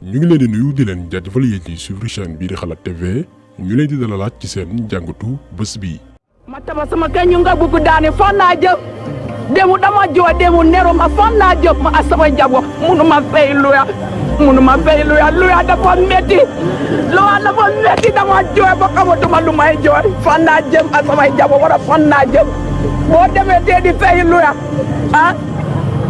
ñu ngi leen di nuyu di leen jaajëfal yéen ci suivre chaîne bii di Xalaat TV ñu leen di dalalaat ci seen jàngatu bés bi. ma taba sama kay ñu nga bugg daane fan laa jëm demu dama jooy demu nero ma fan laa jëm ma ak sama njaboot munuma fay luya dafa metti dama jooy ba xamatuma lu may jooy fan laa jëm ak sama njaboot wala fan laa jëm boo demee tee di fay luya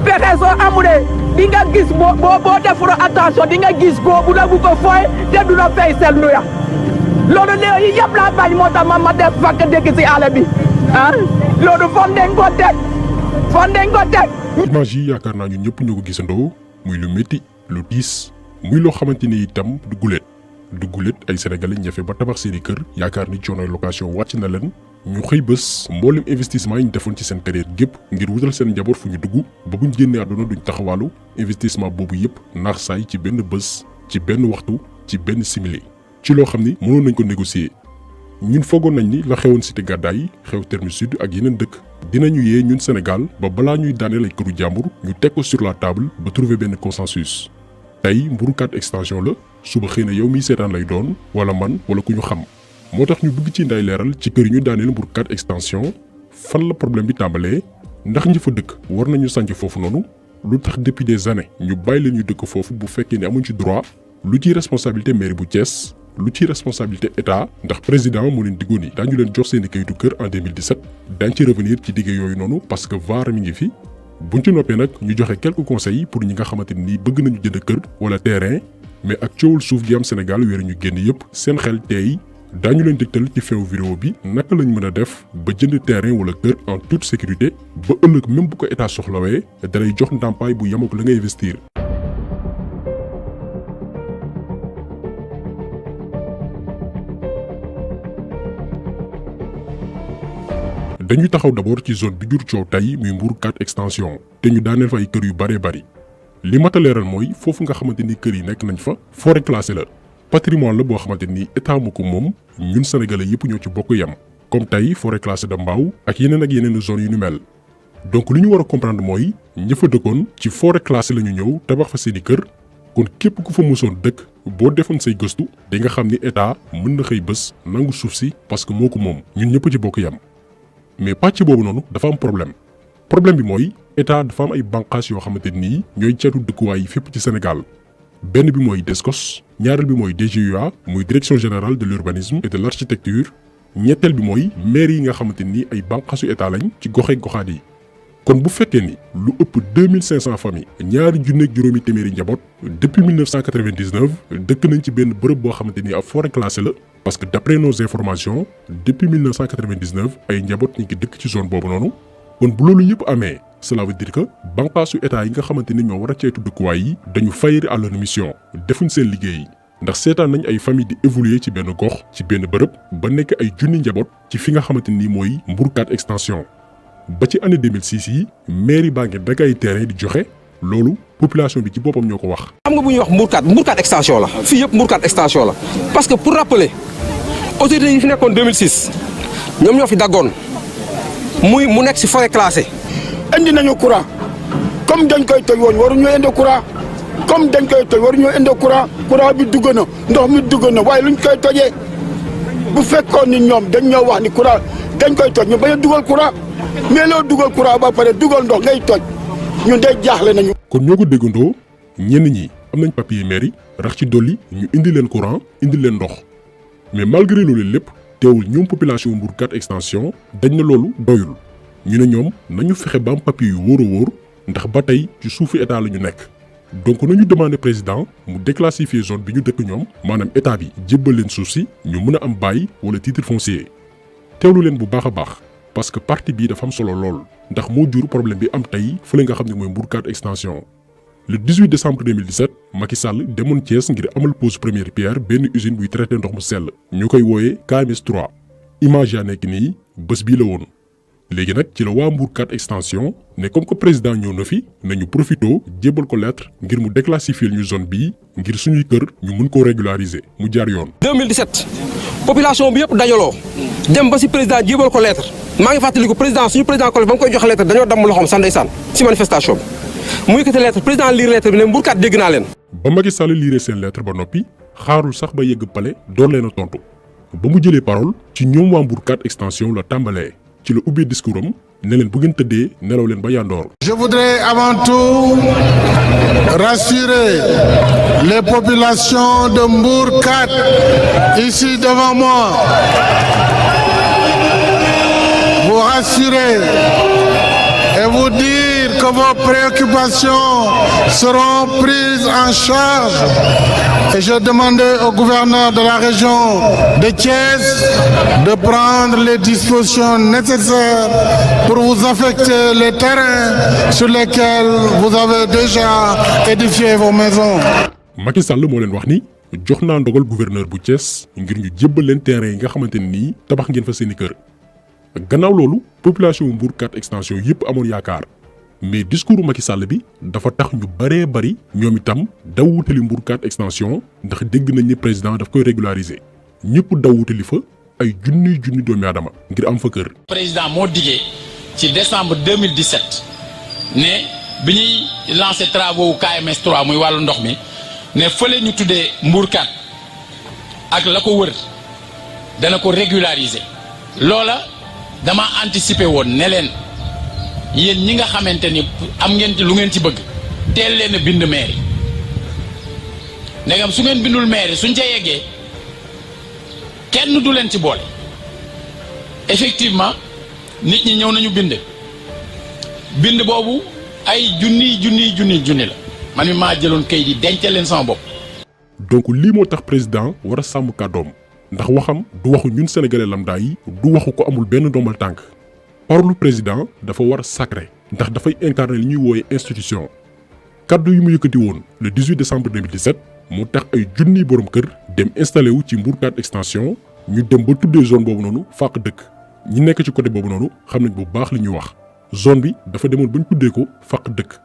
fexe soo amulee di nga gis boo defuro attention di nga gis ko bu la bu ko fooy te du la fay seen luya loolu léegi yëpp laa bañ moo tax ma def fakk dëkk si àll bi loolu fan dañ ko teg image yi yaakaar naa ñun ñëpp ñoo ko gisandoo muy lu métti lu tiis muy loo xamante ni itam du guléet ay sénégalais ñafe ba tabax seeni kër yaakaar ni coonoy location wàcc na leen ñu xëy bés mboolem investissement yi ñu defoon ci seen carrière gépp ngir wutal seen njaboot fu ñu dugg ba buñ génnee àdduna duñ taxawaalu investissement boobu yëpp naax saay ci benn bés ci benn waxtu ci benn simili ci loo xam ni mënoon nañ ko négocier ñun foogoon nañ ni la xewoon cité gàddaay xew terme sud ak yeneen dëkk dinañu yee ñun Sénégal ba balaa ñuy daaneel ay këru jàmbur ñu teg ko sur la table ba trouver benn consensus tey mburu 4 extension la suba xëy na yow miy seetaan lay doon wala man wala ku ñu xam moo tax ñu bëgg ci nday leeral ci kër yi ñu daaneel mburu 4 extension fan la problème bi tàmbalee ndax ñi fa dëkk war nañu sànc foofu noonu lu tax depuis des années ñu bàyyi leen ñu dëkk foofu bu fekkee ne amuñ ci droit lu ci responsabilité mairie bu Thiès lu ci responsabilité état ndax président moo leen diggoon yi daañu leen jox seeni kayitu kër en 2017 daañ ci revenir ci digge yooyu noonu parce que VAR mi ngi fi buñ ci noppee nag ñu joxe quelques conseils pour ñi nga xamante ni bëgg nañu jënd kër wala terrain mais ak coowul suuf gi am Sénégal wéeru ñu génn yëpp seen xel teey daañu leen dégtal ci fin vidéo bi naka lañ mën a def ba jënd terrain wala kër en toute sécurité ba ëllëg même bu ko état soxlawee dalay jox ndàmpaay bu yem ak la nga investir. dañuy taxaw d'abord ci zone bi jur coow tey muy Mbour 4 extension te ñu daaneel fa ay kër yu bëree bëri li mat a leeral mooy foofu nga xamante ni kër yi nekk nañ fa forêt classée la patrimoine la boo xamante ni état mu ko moom ñun sénégalais yëpp ñoo ci bokk yem comme tey forêt classée de Mbao ak yeneen zone yu ni mel donc li ñu war a comprendre mooy ña fa dëkkoon ci forêt classée la ñu ñëw tabax fa seeni kër kon képp ku fa mosoon dëkk boo defoon say gëstu di nga xam ni état mën na xëy bés nangu suuf si parce que moo ko moom ñun ñëpp ci bokk yem mais pàcc boobu noonu dafa am problème bi mooy état dafa am ay bànqaas yoo xamante nii ñooy ceetu dëkkuwaay yi fépp ci Sénégal benn bi mooy DSCOS ñaareel bi mooy DGUA muy direction générale de l'urbanisme et de l'architecture ñetteel bi mooy maire yi nga xamante ni ay bànqaasu état lañ ci goxeek goxaat yi kon bu fekkee ni lu ëpp 2500 familles ñaari junneeg juróomi téeméeri njaboot depuis 1999 dëkk nañ ci benn bërëb boo xamante ni ab forêt classée la parce que d'après nos informations depuis 1999 ay njaboot ñi ngi dëkk ci zone boobu noonu kon bu loolu yëpp amee cela veut dire que bànqaasu état yi nga xamante ni ñoo war a ceytu dëkkuwaay yi dañu faillir à leur mission defuñ seen liggéey ndax seetaan nañ ay famille di évoluer ci benn gox ci benn bërëb ba nekk ay junni njaboot ci fi nga xamante ni mooy Mbour 4 extension ba ci année 2006 yi mairie baa ngi dagg ay terrain di joxe loolu population bi ci boppam ñoo ko wax. xam nga bu ñuy wax Mbour 4 extension la fii yëpp Mbour 4 extension la parce que pour rappeler autorités yi fi nekkoon 2006 ñoom ñoo fi daggoon mu nekk si forêt classée. indi nañu courant comme dañ koy toj woon waruñu indi courant courant bi dugg na ndox mi dugg na waaye luñ koy tojee bu fekkoon ni ñoom dañ ñoo wax ni courant dañ koy toj ñu bañ a dugal courant mais loo dugal courant ba pare dugal ndox ngay toj ñun day jaaxle nañu. kon ñoo ko déggandoo ñenn ñi am nañ papier mairie rax ci dolli ñu indi leen courant indi leen ndox mais malgré loolu lépp teewul ñoom population Mbour 4 extension dañ na loolu doyul ñu ne ñoom nañu fexe ba am papier yu wóor a wóor ndax ba tey ci suufu état la ñu nekk donc nañu demander président mu déclassifier zone bi ñu dëkk ñoom maanaam état bi jébbal leen suuf si ñu mën a am bail wala titre foncier teewlu leen bu baax a baax parce que partie bii dafa am solo lool ndax moo jur problème bi am tey fële nga xam ne mooy Mbour 4 extension le 18 décembre 2017 Macky Sall demoon Thiès ngir amal pose première pierre benn usine buy traité ndox mu sell ñu koy wooyee KMS 3 image yaa nekk nii bés bii la woon léegi nag ci la waa Mbour 4 extension ne comme que président ñëw na fi nañu profito jébbal ko lettre ngir mu déclassifier ñu zone bii ngir suñuy kër ñu mën koo régulariser mu jaar yoon. 2017 population bi yëpp dajaloo dem ba si président jébbal ko lettre maa ngi fàttaliku président suñu président Collé ba mu koy joxe lettre dañoo damm loxoom sax ndeysaan si manifestation bi mu yëkkati lettre président lire lettre bi ne Mbour 4 dégg naa leen. ba Macky Sall liiree seen lettre ba noppi xaarul sax ba yegg palais door leen a tontu ba mu jëlee parole ci ñoom waa Mbour 4 extension la tàmbalee ci la ubbee discours am ne leen bu ngeen tëddee nelaw leen ba yandoor. Je voudrais avant tout rassurer les populations de Mbour 4 ici devant moi. Vous rassurer et vous dire que vos préoccupations seront prises en charge. Et je demandais au gouverneur de la région de Thiès de prendre les dispositions nécessaires pour vous affecter les terrains sur lesquels vous avez déjà édifié vos maisons. Macky Sall moo leen wax ni jox naa ndogal gouverneur bu Thiès ngir ñu jébbal leen terrain yi nga xamante ne nii tabax ngeen fa seeni kër. Gannaaw loolu population Mbour 4 extension yépp amoon yaakaar mais discours Macky Sall bi dafa tax ñu baree bari ñoom itam daw wutali Mbour 4 extension ndax dégg nañ ni président daf koy régulariser ñëpp daw wutali fa ay junniy doomi aadama ngir am fa kër. président moo diggee ci décembre 2017 ne bi ñuy lancé travaux KMS 3 muy wàllu ndox mi ne fële ñu tuddee Mbour 4 ak la ko wër dana ko régulariser loola dama anticiper woon ne leen yéen ñi nga xamante ni am ngeen ci lu ngeen ci bëgg teel leen a bind mairie ndegam su ngeen bindul mairie suñ ca yeggee kenn du leen ci boole effectivement nit ñi ñëw nañu bind boobu ay junni la man mi maa jëloon kayit yi dencal leen sama bopp. donc lii moo tax président war a sàmm kàddoom ndax waxam du waxu ñun sénégalais lambda yi du waxu ko amul benn ndombal tànk parole président dafa war a sacré ndax dafay incarner li ñuy wooye institution kaddu yi mu yëkkati woon le 18 décembre 2017 mu tax ay junniy borom kër dem installé wu ci Mbour 4 extension ñu dem ba tuddee zone boobu noonu fàq dëkk ñi nekk ci côté boobu noonu xam nañ bu baax li ñuy wax zone bi dafa demoon bañ tuddee ko fàq dëkk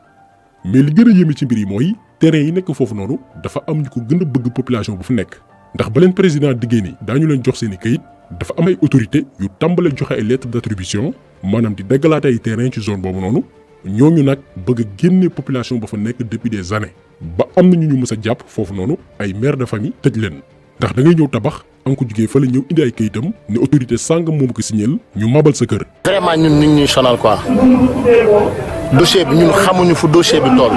mais li gën a yéeme ci mbir yi mooy terrain yi nekk foofu noonu dafa am ñu ko gën a bëgg population bu fu nekk ndax ba leen président diggée ni daañu leen jox seeni kayit dafa am ay autorité yu tàmbale joxe ay lettre d'attribution maanaam di daggalaate ay terrain ci zone boobu noonu ñooñu nag bëgg a génne population ba fa nekk depuis des années ba am na ñu mës a jàpp foofu noonu ay mère de famille tëj leen ndax da ngay ñëw tabax am ko jugee fa la ñëw indi ay kayitam ne autorité sàngam moom ko signal ñu mabal sa kër. vraiment ñun ñu ngi ñuy sonal quoi dossier bi ñun xamuñu fu dossier bi toll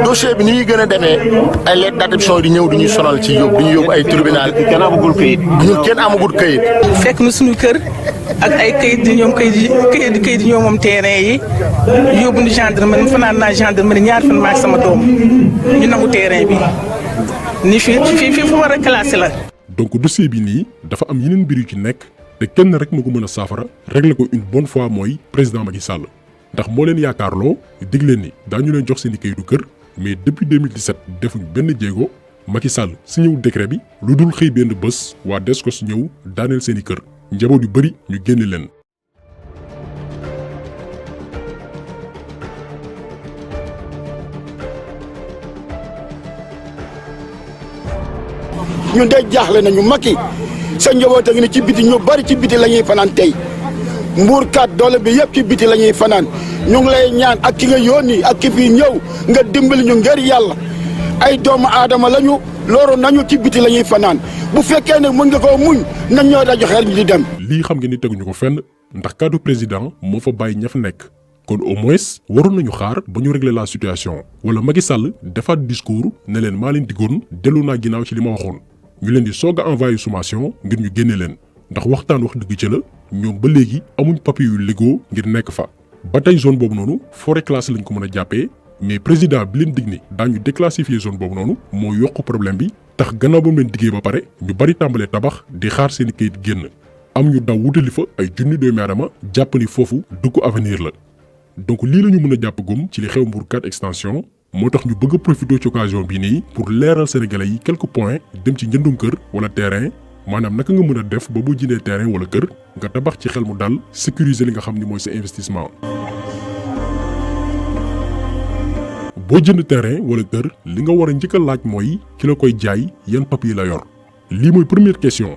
dossier bi ni ñuy gën a demee ay lettre d'attribution di ñëw di ñuy sonal ci yóbbu di ñu yóbbu ay tribunal kenn amagul kayit ñun kenn amagul kayit. fekk na suñu kër ak ay kayit di ñoom kayit di ñoom moom terrain yi yóbbu ni gendarmerie fanaan naa gendarmerie ñaar fan maak sama doom ñu nangu terrain bi ni fii fu war a classé la. donc dossier bi nii dafa am yeneen mbir yu ci nekk te kenn rek moo ko mën a saafara régler ko une bonne fois mooy président Macky Sall ndax moo leen yaakaarloo dig leen ni daañu leen jox seeni kayitu kër mais depuis 2017 defuñ benn jéego Macky Sall si ñëw décret bi lu dul xëy benn bés waa Descos ñëw daaneel seeni kër njaboot yu bari ñu génne leen. ñun day jaaxle nañu Macky sa njaboot a ngi ne ci biti ñu bari ci biti la ñuy fanaan tey Mbour 4 doole bi yëpp ci biti la ñuy fanaan ñu ngi lay ñaan ak ki nga yónni ak ki fii ñëw nga dimbali ñu ngir yàlla ay doomu aadama lañu loolu nañu ci biti la ñuy fanaan bu fekkee ne mën nga koo muñ nañ ñoo dajo xel di dem. lii xam ngeen ni teguñu ko fenn ndax kaddu président moo fa bàyyi ña fa nekk kon au moins waroon nañu xaar ba ñu régler la situation wala Macky Sall defaat discours ne leen maa leen diggoon dellu naa ginnaaw ci li ma waxoon. ñu leen di soog a envoyé sommation ngir ñu génne leen ndax waxtaan wax dëgg ci la ñoom ba léegi amuñ papier yu légaux ngir nekk fa ba tey zone boobu noonu forêt classée lañ ko mën a jàppee mais président bi leen dig ni daañu déclassifier zone boobu noonu moo yokk problème bi tax gannaaw ba mu leen diggee ba pare ñu bari tàmbalee tabax di xaar seeni kayit génn am ñu daw wutali fa ay junni doomi aadama jàpp ni foofu dëkku avenir la donc lii la ñu mën a jàpp gum ci li xew Mbour 4 extension moo tax ñu bëgg a profiter ci occasion bii nii pour leeral sénégalais yi quelques points dem ci njëndum kër wala terrain maanaam naka nga mën a def ba boo jëndee terrain wala kër nga tabax ci xel mu dal sécuriser li nga xam ni mooy sa investissement. boo jënd terrain wala kër li nga war a njëkk a laaj mooy ki la koy jaay yan papier la yor lii mooy première question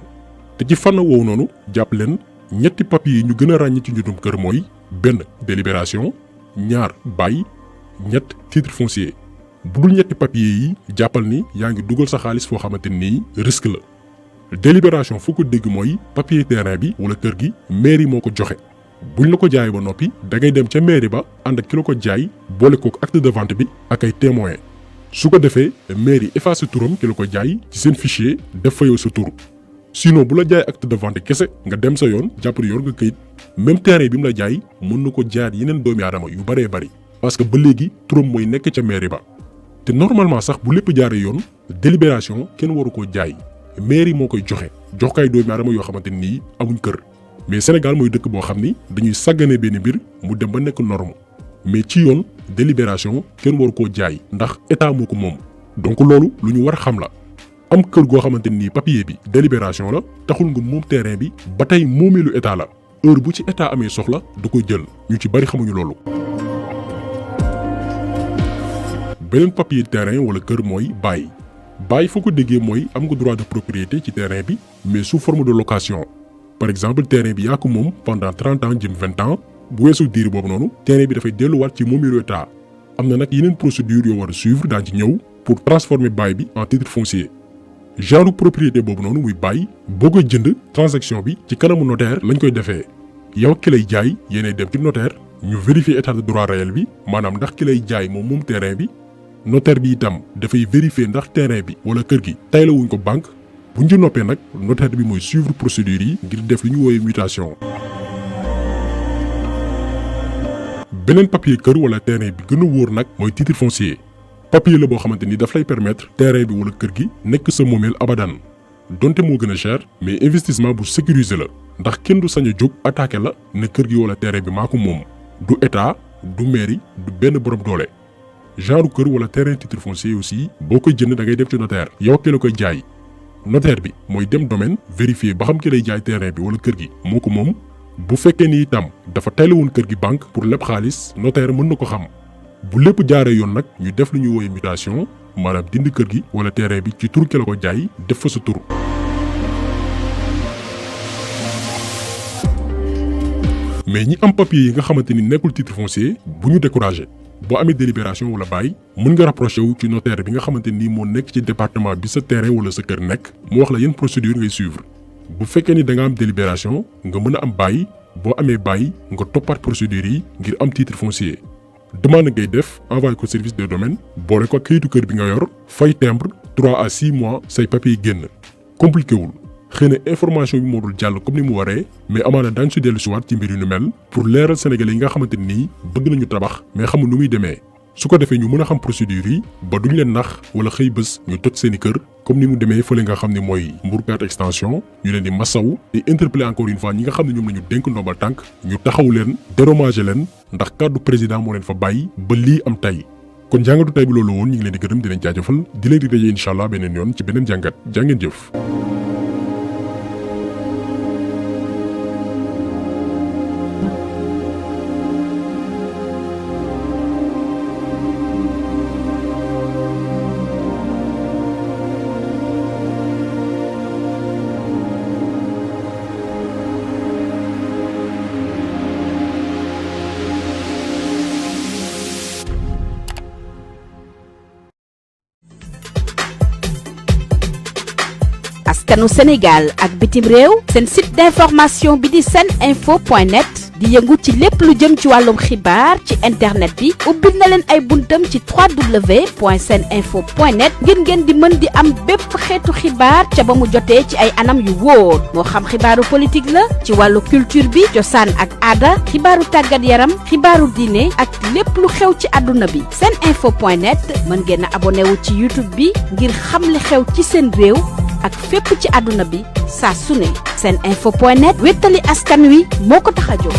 te ci fànn woowu noonu jàpp leen ñetti papier yi ñu gën a ràññee ci njëndum kër mooy benn délibération ñaar bail ñett titre foncier bu dul ñetti papier yi jàppal ni yaa ngi dugal sa xaalis foo xamante ni risque la. délibération foo ko dégg mooy papier terrain bi wala kër gi mairie moo ko joxe buñ la ko jaay ba noppi da ngay dem ca mairie ba ànd ak ki la ko jaay boole kook acte de vente bi ak ay témoins su ko defee mairie effacé turam ki la ko jaay ci seen fichier def fa yow sa tur. sinon bu la jaay acte de vente kese nga dem sa yoon jàpp yor nga këyit même terrain bi mu la jaay mën na ko jaar yeneen doomi aadama yu bëree bëri parce que ba léegi turam mooy nekk ca mairie ba. te normalement sax bu lépp jaaree yoon délibération kenn waru koo jaay mairie moo koy joxe jox kay doomi aadama yoo xamante ni amuñ kër. mais Sénégal mooy dëkk boo xam ni dañuy sàggane benn mbir mu dem ba nekk norme mais ci yoon délibération kenn waru koo jaay ndax état moo ko moom donc loolu lu ñu war a xam la. am kër goo xamante ni papier bi délibération la taxul nga moom terrain bi ba tey moomeelu état la heure bu ci état amee soxla da koy jël ñu ci bari xamuñu loolu. beneen papier terrain wala kër mooy bail foo ko déggee mooy am nga droit de propriété ci terrain bi mais sous forme de location. par exemple terrain bi yaa ko moom pendant 30 ans jëm 20 ans bu weesu diir boobu noonu terrain bi dafay delluwaat ci moomeelu état am na nag yeneen procédure yoo war a suivre daan ci ñëw pour transformer bail bi en titre foncier. genre propriété boobu noonu muy bail boo koy jënd transaction bi ci kanamu notaire lañ koy defee yow ki lay jaay yéenay dem ci notaire ñu vérifier état de droit réel bi maanaam ndax ki lay jaay moom terrain bi notaire bi itam dafay vérifier ndax terrain bi wala kër gi taylawuñ ko banque bu ñu ci noppee nag notaire bi mooy suivre procédure yi ngir def li ñu woowee mutation. beneen papier kër wala terrain bi gën a wóor nag mooy titre foncier. papier la boo xamante ni daf lay permettre terrain bi wala kër gi nekk sa moomeel abadan donte moo gën a cher mais investissement bu sécurisé la ndax kenn du sañ a jóg attaqué la ne kër gi wala terrain bi maa ko moom du état du mairie du benn borom doole. genre kër wala terrain titre foncier aussi boo koy jënd da ngay def ci notaire yow ki la koy jaay notaire bi mooy dem domaine vérifier ba xam ki lay jaay terrain bi wala kër gi moo ko moom bu fekkee ni itam dafa taylawoon kër gi banque pour leb xaalis notaire mën na ko xam. bu lépp jaaree yoon nag ñu def lu ñuy woowee mutation maanaam dindi kër gi wala terrain bi ci tur ki la ko jaay def fa sa tur. mais ñi am papier yi nga xamante ni nekkul titre foncier bu ñu découragé boo amee délibération wala bail mën nga rapproché wu ci notaire bi nga xamante ni moo nekk ci département bi sa terrain wala sa kër nekk mu wax la yan procédure ngay suivre bu fekkee ni da nga am délibération nga mën a am bail boo amee bail nga toppaat procédure yi ngir am titre foncier. demande ngay def envoyé ko service des domaines boole ko kayitu kër bi nga yor fay timbre 3 à 6 mois say papier génn compliqué wul xëy na information bi moo dul jàll comme ni mu waree mais amaana daañu si dellu si waat ci mbir yu nu mel pour leeral sénégalais yi nga xamante ni bëgg nañu tabax mais xamul nu muy demee su ko defee ñu mën a xam procédure yi ba duñ leen nax wala xëy bés ñu toj seeni kër comme ni mu demee fële nga xam ne mooy Mbourkat extension ñu leen di massaw et interpeller encore une fois ñi nga xam ne ñoom la ñu dénk ndombal tànk ñu taxaw leen dédommager leen ndax kàddu président moo leen fa bàyyi ba lii am tey kon jàngatu tey bi loolu woon ñu ngi leen di gërëm di leen jaajëfal di leen di daje incha allah beneen yoon ci beneen jàngat jàngeen jëf. askanu Sénégal ak bitim réew seen site d'information bi di seninfo.net di yëngu ci lépp lu jëm ci wàllum xibaar ci internet bi ubbil na leen ay buntam ci www.seninfo.net ngir ngeen di mën di am bépp xeetu xibaar ca ba mu jotee ci ay anam yu wóor moo xam xibaaru politique la ci wàllu culture bi cosaan ak aada xibaaru tàggat yaram xibaaru diine ak lépp lu xew ci àdduna bi seninfo.net mën ngeen a abonné wu ci YouTube bi ngir xam li xew ci seen réew ak fépp ci àdduna bi saa su ne seninfo.net wéttali askan wi moo ko tax a jóg